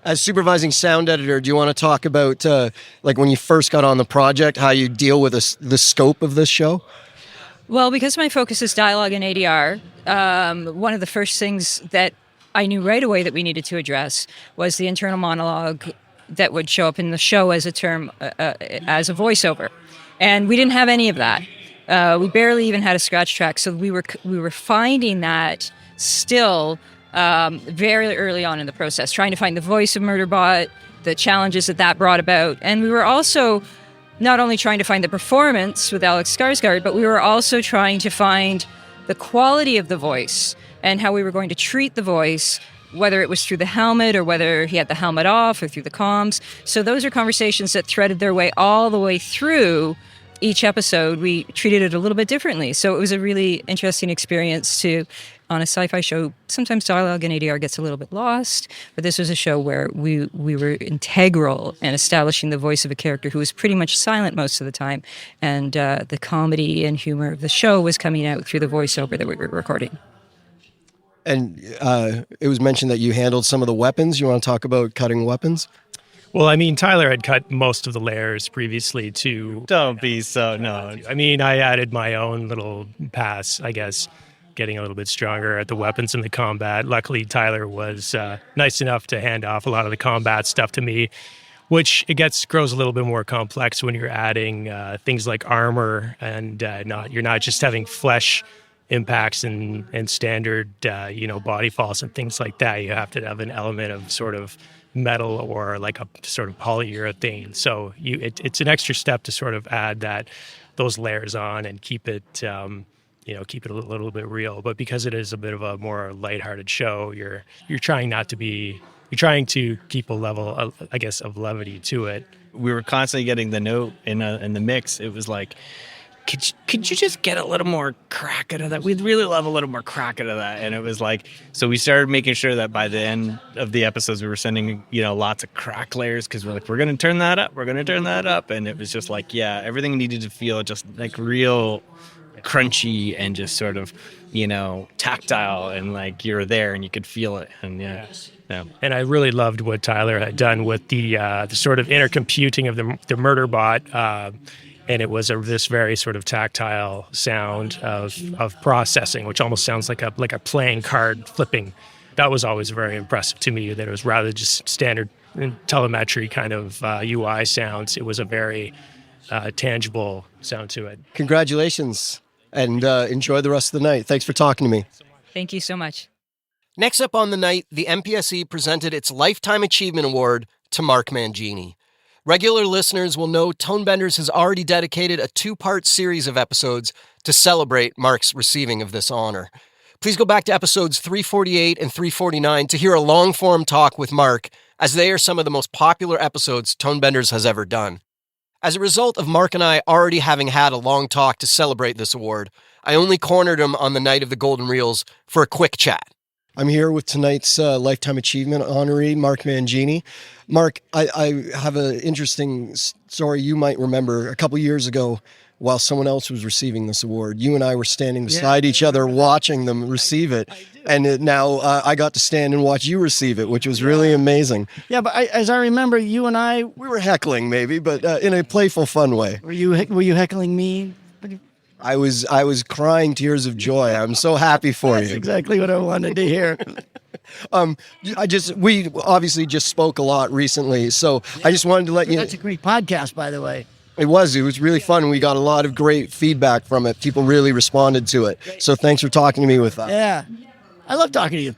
As supervising sound editor, do you want to talk about when you first got on the project, how you deal with the scope of this show? Well, because my focus is dialogue and ADR, one of the first things that I knew right away that we needed to address was the internal monologue that would show up in the show as a term, as a voiceover. And we didn't have any of that. We barely even had a scratch track. So we were finding that still very early on in the process, trying to find the voice of Murderbot, the challenges that brought about. And we were also not only trying to find the performance with Alex Skarsgård, but we were also trying to find the quality of the voice and how we were going to treat the voice, whether it was through the helmet or whether he had the helmet off or through the comms. So those are conversations that threaded their way all the way through each episode. We treated it a little bit differently. So it was a really interesting experience on a sci-fi show. Sometimes dialogue and ADR gets a little bit lost, but this was a show where we were integral in establishing the voice of a character who was pretty much silent most of the time, and the comedy and humor of the show was coming out through the voiceover that we were recording. And it was mentioned that you handled some of the weapons. You want to talk about cutting weapons? Well, I mean, Tyler had cut most of the layers previously too. Don't be so, no. I mean, I added my own little pass, I guess, getting a little bit stronger at the weapons and the combat. Luckily, Tyler was nice enough to hand off a lot of the combat stuff to me, which grows a little bit more complex when you're adding things like armor and you're not just having flesh impacts and standard body falls and things like that. You have to have an element of sort of metal or like a sort of polyurethane. So it's an extra step to sort of add those layers on and keep it keep it a little bit real. But because it is a bit of a more lighthearted show, you're trying to keep a level, I guess, of levity to it. We were constantly getting the note in the mix. It was like, could you just get a little more crack out of that? We'd really love a little more crack out of that. And it was like, so we started making sure that by the end of the episodes, we were sending, lots of crack layers because we're like, we're going to turn that up. We're going to turn that up. And it was just like, yeah, everything needed to feel just like real crunchy and just sort of, tactile and like you're there and you could feel it. And yeah. And I really loved what Tyler had done with the sort of intercomputing of the murder bot. And it was this very sort of tactile sound of processing, which almost sounds like a playing card flipping. That was always very impressive to me, that it was rather just standard telemetry kind of UI sounds. It was a very tangible sound to it. Congratulations, and enjoy the rest of the night. Thanks for talking to me. Thank you so much. Next up on the night, the MPSE presented its Lifetime Achievement Award to Mark Mangini. Regular listeners will know Tonebenders has already dedicated a 2-part series of episodes to celebrate Mark's receiving of this honor. Please go back to episodes 348 and 349 to hear a long-form talk with Mark, as they are some of the most popular episodes Tonebenders has ever done. As a result of Mark and I already having had a long talk to celebrate this award, I only cornered him on the night of the Golden Reels for a quick chat. I'm here with tonight's Lifetime Achievement honoree, Mark Mangini. Mark, I have an interesting story you might remember. A couple years ago, while someone else was receiving this award, you and I were standing beside each other watching them receive it. And now I got to stand and watch you receive it, which was really amazing. Yeah, but as I remember, you and I... We were heckling maybe, but in a playful, fun way. Were you heckling me? I was crying tears of joy. I'm so happy for you. That's exactly what I wanted to hear. We obviously just spoke a lot recently, so I just wanted to let you know. That's a great podcast, by the way. It was really fun. We got a lot of great feedback from it. People really responded to it. So thanks for talking to me with that. Yeah. I love talking to you.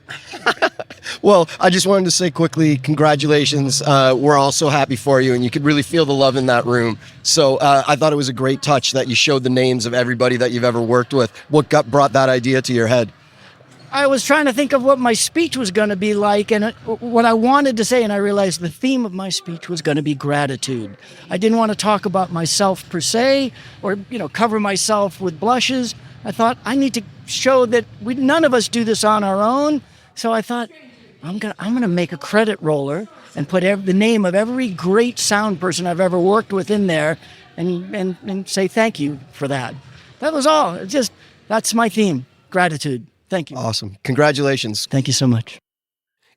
Well, I just wanted to say quickly, congratulations. We're all so happy for you, and you could really feel the love in that room. So I thought it was a great touch that you showed the names of everybody that you've ever worked with. What brought that idea to your head? I was trying to think of what my speech was going to be like and what I wanted to say, and I realized the theme of my speech was going to be gratitude. I didn't want to talk about myself per se or, cover myself with blushes. I thought I need to show that none of us do this on our own. So I thought I'm gonna make a credit roller and put the name of every great sound person I've ever worked with in there, and say thank you for that. That was all. That's my theme. Gratitude. Thank you. Awesome. Congratulations. Thank you so much.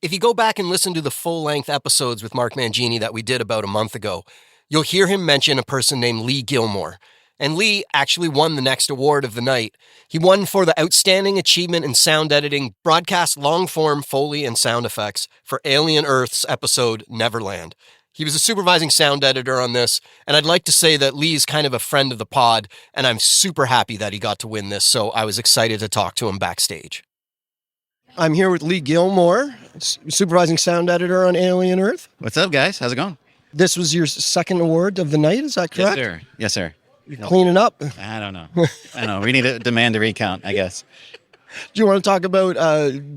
If you go back and listen to the full-length episodes with Mark Mangini that we did about a month ago, you'll hear him mention a person named Lee Gilmore. And Lee actually won the next award of the night. He won for the Outstanding Achievement in Sound Editing, Broadcast Long-Form Foley and Sound Effects for Alien Earth's episode Neverland. He was a supervising sound editor on this, and I'd like to say that Lee's kind of a friend of the pod, and I'm super happy that he got to win this, so I was excited to talk to him backstage. I'm here with Lee Gilmore, supervising sound editor on Alien Earth. What's up, guys? How's it going? This was your second award of the night, is that correct? Yes, sir. Yes, sir. You're cleaning up. I don't know. We need to demand a recount, I guess. Do you want to talk about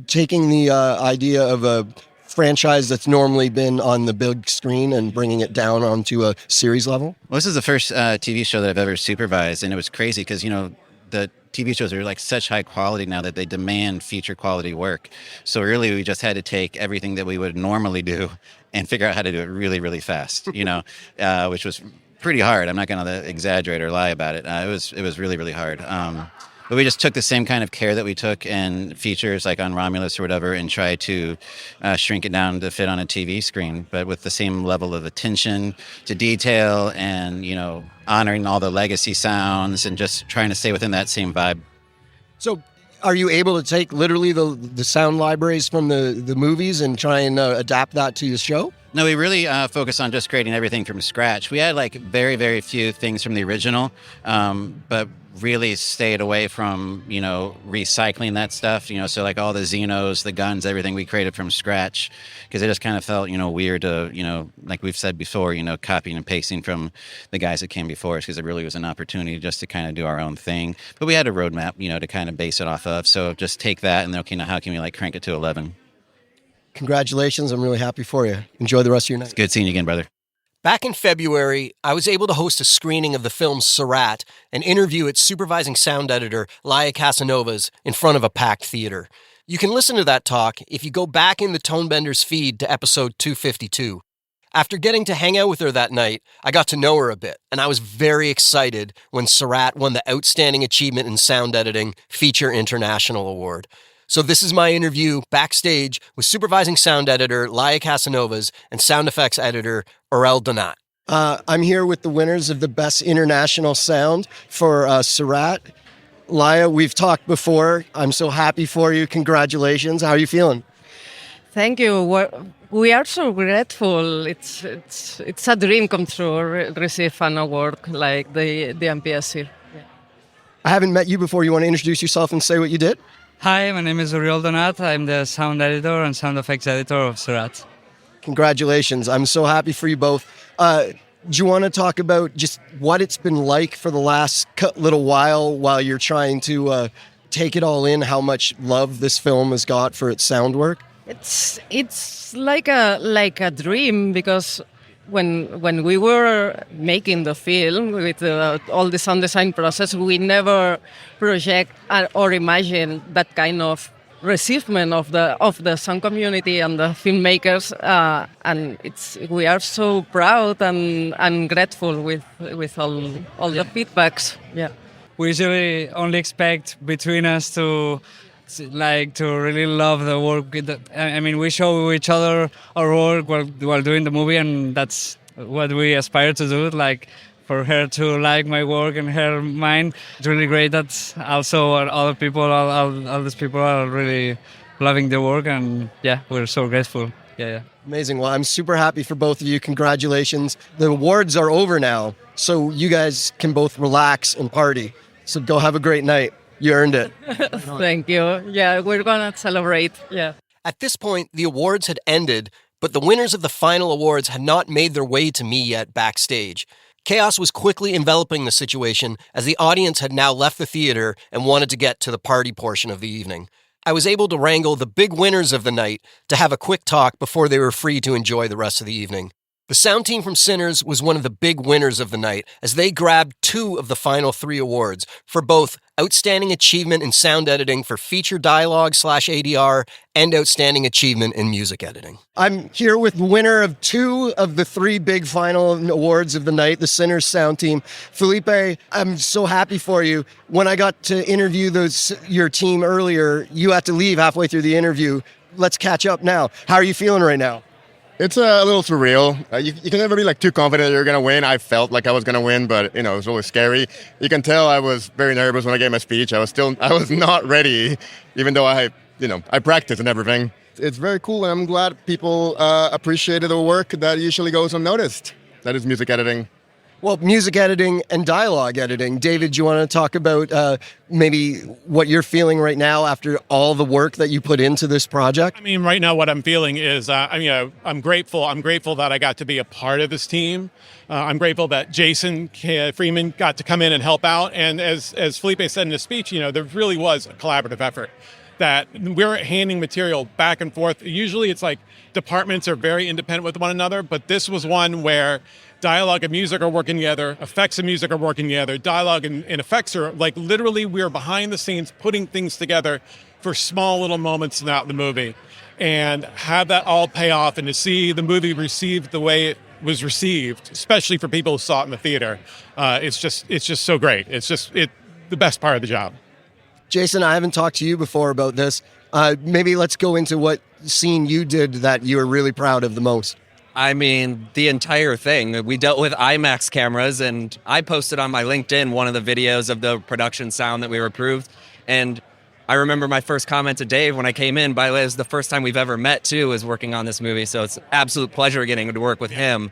taking the idea of a franchise that's normally been on the big screen and bringing it down onto a series level? Well, this is the first TV show that I've ever supervised, and it was crazy because, the TV shows are like such high quality now that they demand feature quality work. So really, we just had to take everything that we would normally do and figure out how to do it really, really fast, which was pretty hard. I'm not going to exaggerate or lie about it. It was really, really hard. But we just took the same kind of care that we took in features like on Romulus or whatever and tried to shrink it down to fit on a TV screen, but with the same level of attention to detail and, honoring all the legacy sounds and just trying to stay within that same vibe. So are you able to take literally the sound libraries from the movies and try and adapt that to your show? No, we really focus on just creating everything from scratch. We had very, very few things from the original, but really stayed away from, recycling that stuff, so like all the Xenos, the guns, everything we created from scratch, because it just kind of felt, weird to, like we've said before, copying and pasting from the guys that came before us, because it really was an opportunity just to kind of do our own thing. But we had a roadmap, to kind of base it off of. So just take that and, okay, now how can we crank it to 11? Congratulations. I'm really happy for you. Enjoy the rest of your night. It's good seeing you again, brother. Back in February, I was able to host a screening of the film Surratt and interview its supervising sound editor, Laia Casanovas, in front of a packed theater. You can listen to that talk if you go back in the Tonebenders feed to episode 252. After getting to hang out with her that night, I got to know her a bit, and I was very excited when Surratt won the Outstanding Achievement in Sound Editing Feature International Award. So this is my interview backstage with supervising sound editor Laia Casanovas and sound effects editor Aurel Donat. I'm here with the winners of the Best International Sound for Surratt. Laia, we've talked before. I'm so happy for you. Congratulations. How are you feeling? Thank you. We are so grateful. It's a dream come true, receive an award like the MPSC. Yeah. I haven't met you before. You want to introduce yourself and say what you did? Hi, my name is Aurel Donat. I'm the sound editor and sound effects editor of Surratt. Congratulations. I'm so happy for you both. Do you want to talk about just what it's been like for the last little while you're trying to take it all in, how much love this film has got for its sound work? It's like a dream, because when we were making the film with all the sound design process, we never project or imagine that kind of receivement of the sound community and the filmmakers, and we are so proud and grateful with all the feedbacks. Yeah, We usually only expect between us to really love the work. We show each other our work while doing the movie, and that's what we aspire to do. For her to like my work and her mine. It's really great that also other people, all these people are really loving the work, and yeah, we're so grateful. Yeah. Amazing. Well, I'm super happy for both of you. Congratulations. The awards are over now, so you guys can both relax and party. So go have a great night. You earned it. Thank you. Yeah, we're going to celebrate. Yeah. At this point, the awards had ended, but the winners of the final awards had not made their way to me yet backstage. Chaos was quickly enveloping the situation as the audience had now left the theater and wanted to get to the party portion of the evening. I was able to wrangle the big winners of the night to have a quick talk before they were free to enjoy the rest of the evening. The sound team from Sinners was one of the big winners of the night as they grabbed 2 of the final 3 awards for both Outstanding Achievement in Sound Editing for Feature Dialogue /ADR and Outstanding Achievement in Music Editing. I'm here with the winner of 2 of the 3 big final awards of the night, the Sinners sound team. Felipe, I'm so happy for you. When I got to interview your team earlier, you had to leave halfway through the interview. Let's catch up now. How are you feeling right now? It's a little surreal. You can never be too confident you're going to win. I felt like I was going to win, but it was really scary. You can tell I was very nervous when I gave my speech. I was not ready, even though I practiced and everything. It's very cool, and I'm glad people appreciated the work that usually goes unnoticed. That is music editing. Well, music editing and dialogue editing. David, do you want to talk about maybe what you're feeling right now after all the work that you put into this project? Right now what I'm feeling is, I'm grateful. I'm grateful that I got to be a part of this team. I'm grateful that Jason Freeman got to come in and help out. And as Felipe said in his speech, there really was a collaborative effort. That we're handing material back and forth. Usually it's like departments are very independent with one another, but this was one where dialogue and music are working together, effects and music are working together, dialogue and effects are literally we're behind the scenes putting things together for small little moments throughout the movie, and have that all pay off, and to see the movie received the way it was received, especially for people who saw it in the theater, it's just so great. It's the best part of the job. Jason, I haven't talked to you before about this. Maybe let's go into what scene you did that you were really proud of the most. I mean, the entire thing. We dealt with IMAX cameras, and I posted on my LinkedIn one of the videos of the production sound that we approved. And I remember my first comment to Dave when I came in. By the way, it was the first time we've ever met, too, is working on this movie. So it's an absolute pleasure getting to work with him.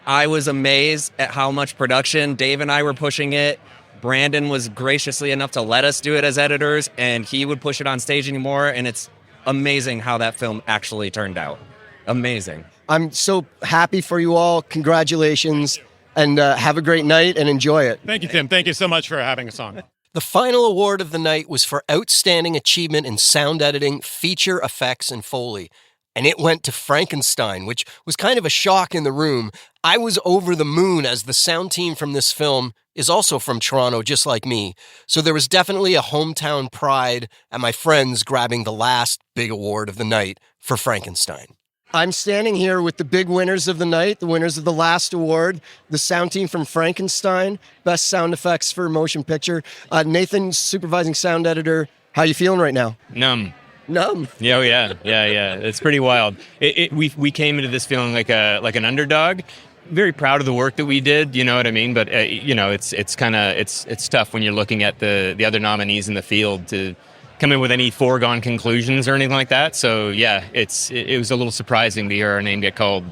I was amazed at how much production Dave and I were pushing it. Brandon was graciously enough to let us do it as editors, and he would push it on stage anymore. And it's amazing how that film actually turned out. Amazing. I'm so happy for you all. Congratulations, and have a great night and enjoy it. Thank you, Tim. Thank you so much for having us on. The final award of the night was for Outstanding Achievement in Sound Editing, Feature Effects, and Foley. And it went to Frankenstein, which was kind of a shock in the room. I was over the moon as the sound team from this film is also from Toronto, just like me. So there was definitely a hometown pride and my friends grabbing the last big award of the night for Frankenstein. I'm standing here with the big winners of the night, the winners of the last award, the sound team from Frankenstein, best sound effects for motion picture. Nathan, supervising sound editor, how you feeling right now? Numb. Numb? Yeah. It's pretty wild. We came into this feeling like an underdog. Very proud of the work that we did, you know what I mean? But it's tough when you're looking at the other nominees in the field to come in with any foregone conclusions or anything like that. So yeah, it was a little surprising to hear our name get called.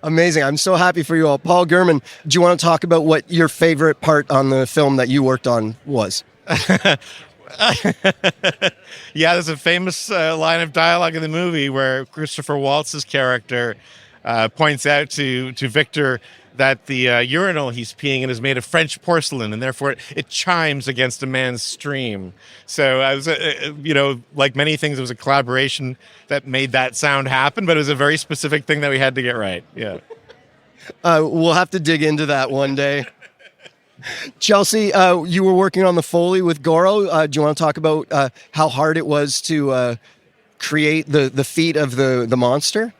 Amazing. I'm so happy for you all. Paul Gurman, do you want to talk about what your favorite part on the film that you worked on was? Yeah, there's a famous line of dialogue in the movie where Christopher Waltz's character points out to Victor that the urinal he's peeing in is made of French porcelain, and therefore it chimes against a man's stream. So I was, like many things, it was a collaboration that made that sound happen, but it was a very specific thing that we had to get right. Yeah. We'll have to dig into that one day. Chelsea, you were working on the Foley with Goro. Do you want to talk about how hard it was to create the feet of the monster?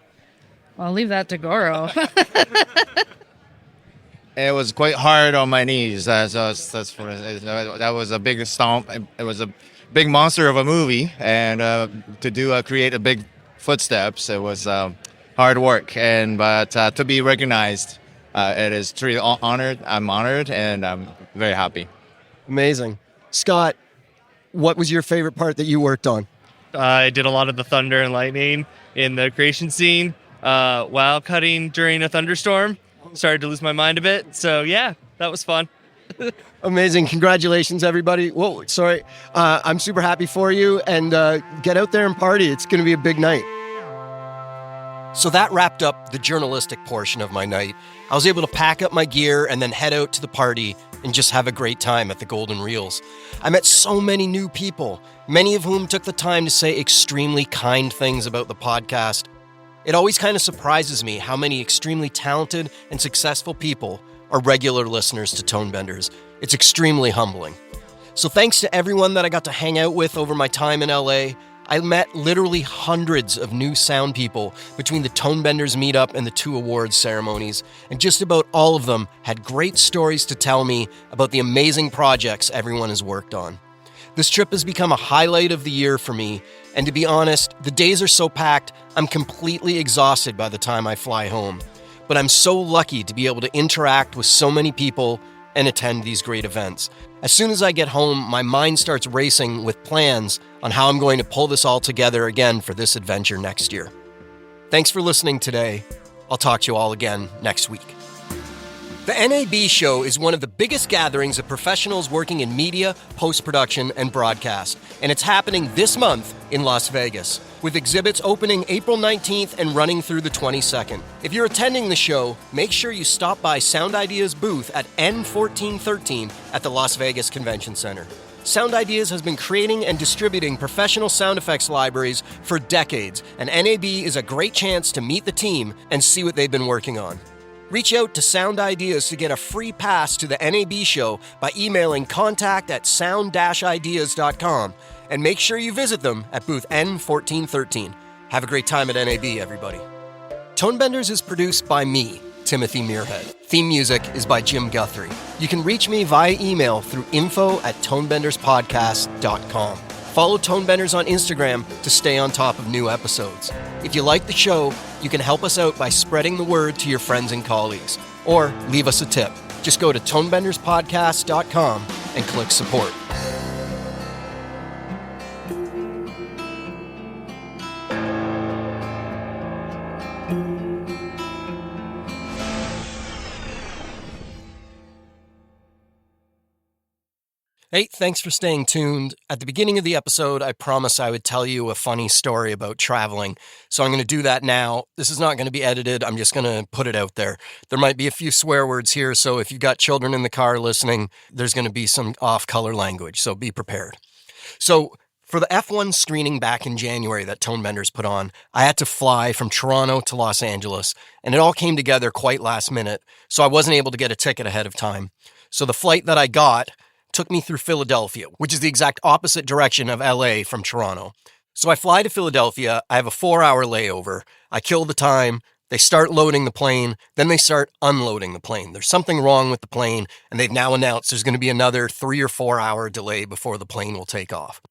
I'll leave that to Goro. It was quite hard on my knees. That was a big stomp. It was a big monster of a movie, and to create a big footsteps, it was hard work. But to be recognized, it is truly honored. I'm honored, and I'm very happy. Amazing, Scott. What was your favorite part that you worked on? I did a lot of the thunder and lightning in the creation scene while cutting during a thunderstorm. Started to lose my mind a bit. So, yeah, that was fun. Amazing. Congratulations, everybody. Whoa, sorry. I'm super happy for you, and get out there and party. It's going to be a big night. So that wrapped up the journalistic portion of my night. I was able to pack up my gear and then head out to the party and just have a great time at the Golden Reels. I met so many new people, many of whom took the time to say extremely kind things about the podcast. It always kind of surprises me how many extremely talented and successful people are regular listeners to Tonebenders. It's extremely humbling. So thanks to everyone that I got to hang out with over my time in LA. I met literally hundreds of new sound people between the Tonebenders meetup and the 2 awards ceremonies, and just about all of them had great stories to tell me about the amazing projects everyone has worked on. This trip has become a highlight of the year for me, and to be honest, the days are so packed, I'm completely exhausted by the time I fly home. But I'm so lucky to be able to interact with so many people and attend these great events. As soon as I get home, my mind starts racing with plans on how I'm going to pull this all together again for this adventure next year. Thanks for listening today. I'll talk to you all again next week. The NAB show is one of the biggest gatherings of professionals working in media, post-production, and broadcast, and it's happening this month in Las Vegas, with exhibits opening April 19th and running through the 22nd. If you're attending the show, make sure you stop by Sound Ideas booth at N1413 at the Las Vegas Convention Center. Sound Ideas has been creating and distributing professional sound effects libraries for decades, and NAB is a great chance to meet the team and see what they've been working on. Reach out to Sound Ideas to get a free pass to the NAB show by emailing contact@sound-ideas.com, and make sure you visit them at booth N1413. Have a great time at NAB, everybody. Tonebenders is produced by me, Timothy Muirhead. Theme music is by Jim Guthrie. You can reach me via email through info@tonebenderspodcast.com. Follow Tonebenders on Instagram to stay on top of new episodes. If you like the show, you can help us out by spreading the word to your friends and colleagues, or leave us a tip. Just go to tonebenderspodcast.com and click support. Hey, thanks for staying tuned. At the beginning of the episode, I promised I would tell you a funny story about traveling. So I'm going to do that now. This is not going to be edited. I'm just going to put it out there. There might be a few swear words here, so if you've got children in the car listening, there's going to be some off-color language, so be prepared. So for the F1 screening back in January that Tonebenders put on, I had to fly from Toronto to Los Angeles, and it all came together quite last minute, so I wasn't able to get a ticket ahead of time. So the flight that I got took me through Philadelphia, which is the exact opposite direction of LA from Toronto. So I fly to Philadelphia, I have a 4-hour layover, I kill the time, they start loading the plane, then they start unloading the plane. There's something wrong with the plane, and they've now announced there's going to be another 3 or 4 hour delay before the plane will take off.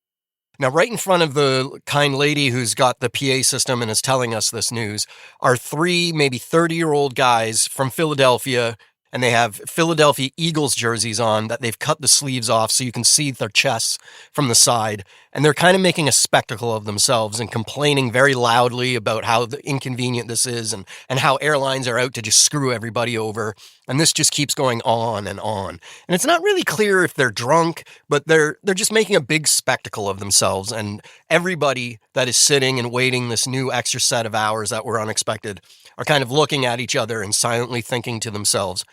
Now, right in front of the kind lady who's got the PA system and is telling us this news are 3, maybe 30-year-old guys from Philadelphia, and they have Philadelphia Eagles jerseys on that they've cut the sleeves off so you can see their chests from the side. And they're kind of making a spectacle of themselves and complaining very loudly about how inconvenient this is and how airlines are out to just screw everybody over. And this just keeps going on and on. And it's not really clear if they're drunk, but they're just making a big spectacle of themselves. And everybody that is sitting and waiting this new extra set of hours that were unexpected are kind of looking at each other and silently thinking to themselves,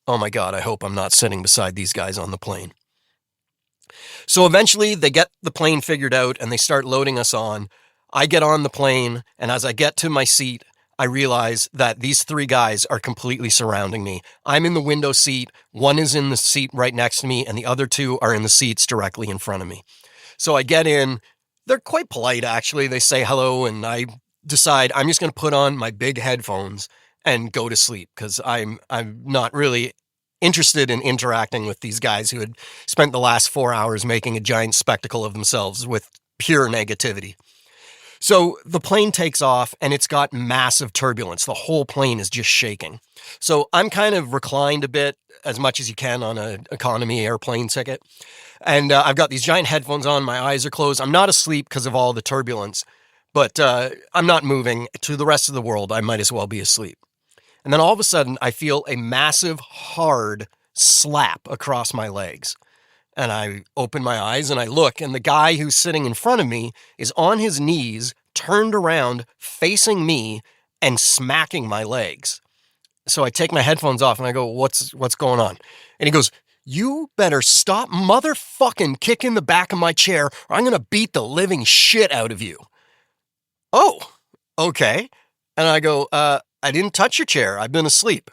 oh my God, I hope I'm not sitting beside these guys on the plane. So eventually they get the plane figured out and they start loading us on. I get on the plane, and as I get to my seat, I realize that these 3 guys are completely surrounding me. I'm in the window seat, one is in the seat right next to me, and the other 2 are in the seats directly in front of me. So I get in, they're quite polite actually, they say hello, and I decide I'm just going to put on my big headphones and go to sleep because I'm not really interested in interacting with these guys who had spent the last 4 hours making a giant spectacle of themselves with pure negativity. So the plane takes off and it's got massive turbulence. The whole plane is just shaking. So I'm kind of reclined a bit as much as you can on an economy airplane ticket. And I've got these giant headphones on. My eyes are closed. I'm not asleep because of all the turbulence, but I'm not moving. To the rest of the world, I might as well be asleep. And then all of a sudden, I feel a massive, hard slap across my legs. And I open my eyes and I look, and the guy who's sitting in front of me is on his knees, turned around, facing me, and smacking my legs. So I take my headphones off and I go, what's going on? And he goes, you better stop motherfucking kicking the back of my chair or I'm going to beat the living shit out of you. Oh, okay. And I go, I didn't touch your chair. I've been asleep.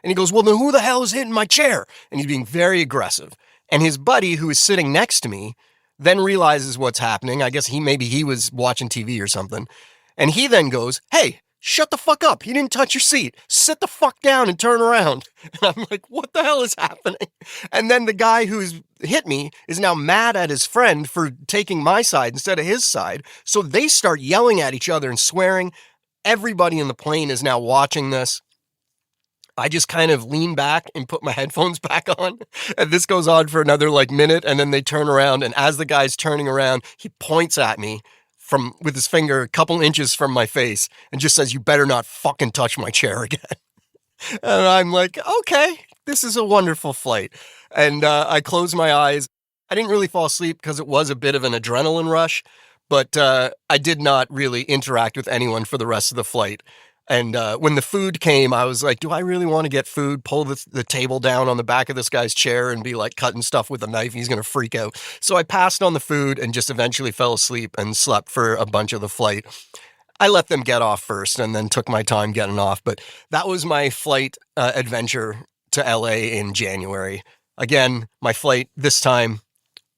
And he goes, well, then who the hell is hitting my chair? And he's being very aggressive. And his buddy, who is sitting next to me, then realizes what's happening. I guess maybe he was watching TV or something. And he then goes, hey, shut the fuck up. You didn't touch your seat. Sit the fuck down and turn around. And I'm like, what the hell is happening? And then the guy who's hit me is now mad at his friend for taking my side instead of his side. So they start yelling at each other and swearing. Everybody in the plane is now watching this. I just kind of lean back and put my headphones back on. And this goes on for another minute. And then they turn around. And as the guy's turning around, he points at me with his finger a couple inches from my face and just says, you better not fucking touch my chair again. And I'm like, okay, this is a wonderful flight. And I close my eyes. I didn't really fall asleep because it was a bit of an adrenaline rush. But I did not really interact with anyone for the rest of the flight. And when the food came, I was like, do I really want to get food, pull the table down on the back of this guy's chair and be cutting stuff with a knife? He's going to freak out. So I passed on the food and just eventually fell asleep and slept for a bunch of the flight. I let them get off first and then took my time getting off. But that was my flight adventure to LA in January. Again, my flight this time,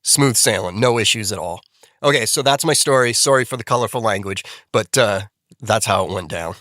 smooth sailing, no issues at all. Okay, so that's my story. Sorry for the colorful language, but that's how it went down.